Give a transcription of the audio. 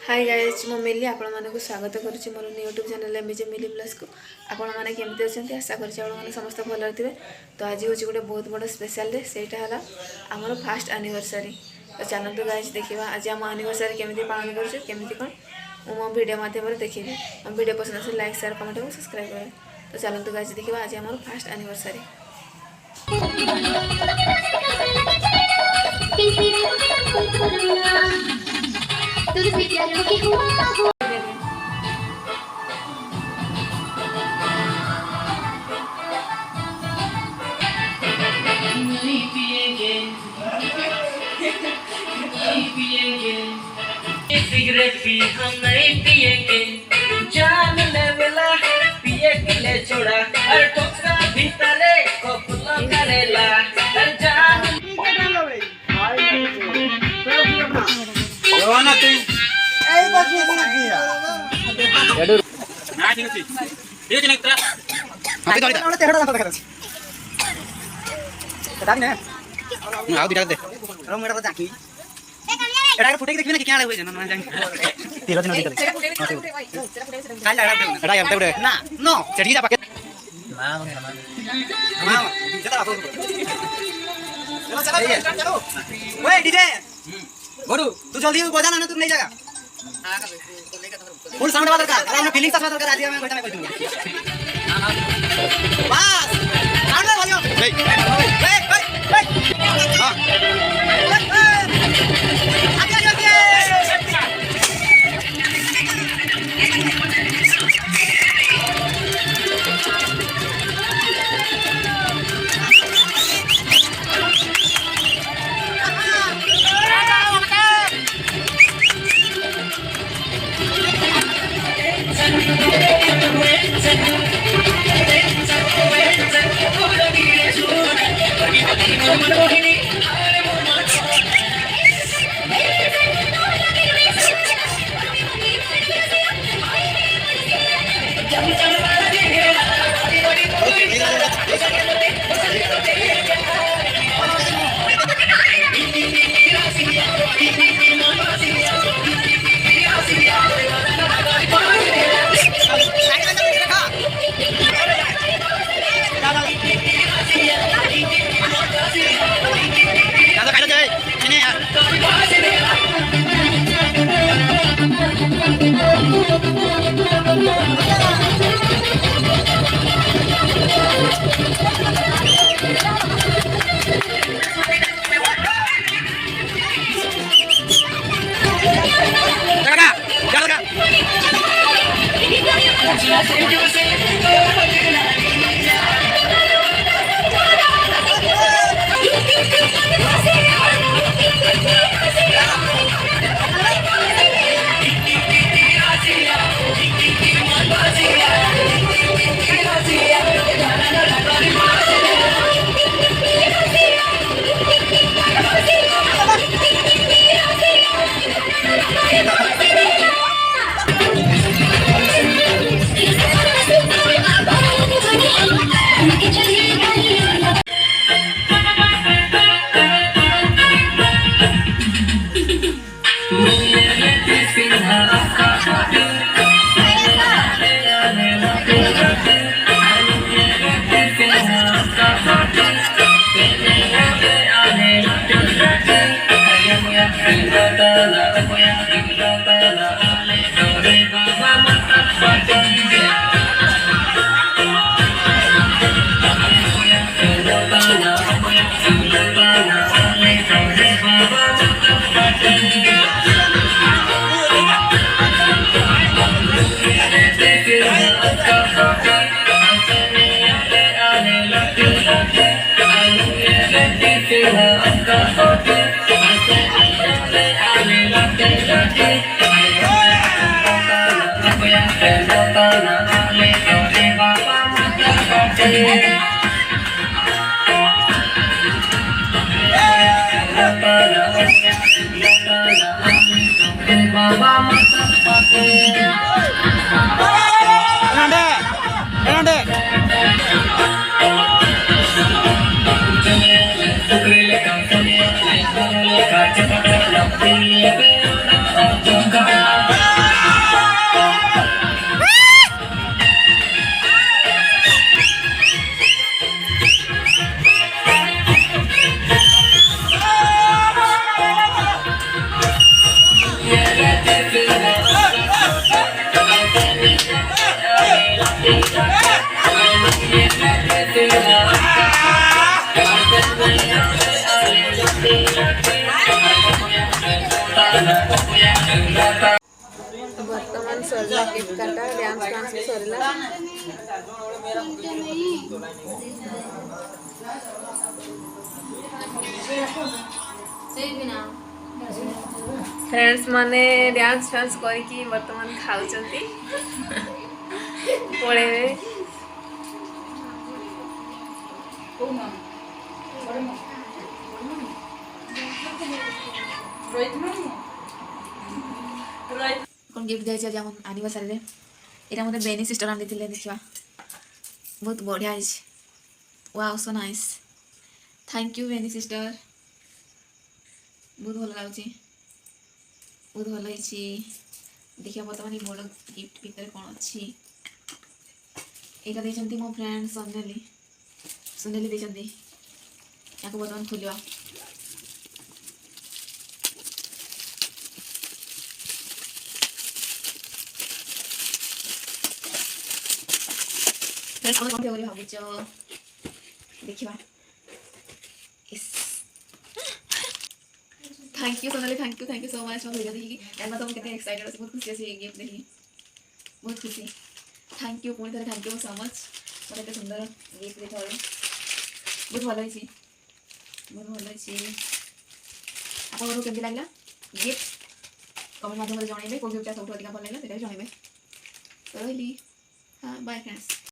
Hi guys मो मिली आपण मानक स्वागत करुच्ची मोर यूट्यूब चैनल एमजे मिली प्लस को आपण मैंने केमती अच्छा आशा कर समस्त भल थे। तो आज हूँ गोटे बहुत बड़ स्पेशल डे सेटा है आमर फास्ट एनिवर्सरी। तो चलते गाइस देखा आज आम एनिवर्सरी केमी पालन करमी कौन मो वीडियो मध्यम देखिए मो वीडियो पसंद आसे लाइक शेयर कमेंट और सब्सक्राइब करें। तो चलते गाइस देखा आज आम फास्ट एनिवर्सरी। सिगरेट भी हम नहीं पिएंगे, जान लेवेला पिए के ले छोड़ा और टोकरा भीतरे कोपलो करेला और जान ना तू ए बाकी किया एडू ना ठीक है ये कि नेत्रा हाथी धरी ता तेहडा दांत देखा दादी ने आउ दिटा दे रो मेरा जाकी एडा के फुटे देखबे ना कि क्या होय ना जान तेरा दिन दिटा काल लड़ा एडा यार तेबडे ना नो चढ़ी जा पाके मां जता बापू चलो चलो ओए डीजे गोरू तू जल्दी बजा ना तू नहीं जाएगा फुल साउंड वाला दरकार अरे हमने फीलिंग सा दरकार आज मैं बैठा मैं बैठूंगा बस साउंड में वॉल्यूम हां Terima kasih. ବର୍ତ୍ତମାନ ସରିଲା କେକ୍ କାଟା ଡ୍ୟାନ୍ସ ଫ୍ୟାନ୍ସ ବି ସରିଲା। फ्रेंड्स माने डांस फांस करके वर्तमान खाऊचंती पळेबे कौन गिफ्ट दिया आज एनिवर्सरी रे एटा मते बेनी सिस्टर आन देथिले देखिबा बहुत बढ़िया है। Wow so nice thank you बेनी सिस्टर बहुत भल लाଗୁଛି बहुत भल ହେଇଛି। देखिए बर्तमान ये बड़ गिफ्ट भितर कौन अच्छी यहाँ देखते मो फ्रेंड सोनेली सोनेली देखते या बर्तमान खोलिया भावुच देखा thank you Sonali thank you so much video देखिए तो मुझे एक्साइटेड अच्छे बहुत खुशी अच्छी गिफ्ट देखिए बहुत खुशी थैंक यू पुणी थे थैंक यू सो मच मतलब एत सुंदर गिफ्ट देखा बहुत भल बहुत भल आपको केमती लगे गिफ्ट कमेंट माध्यम जनइबे कौ गिफ्ट सब अधिक भल लगे जनइबे तो रही हाँ बाय फ्रेंड्स।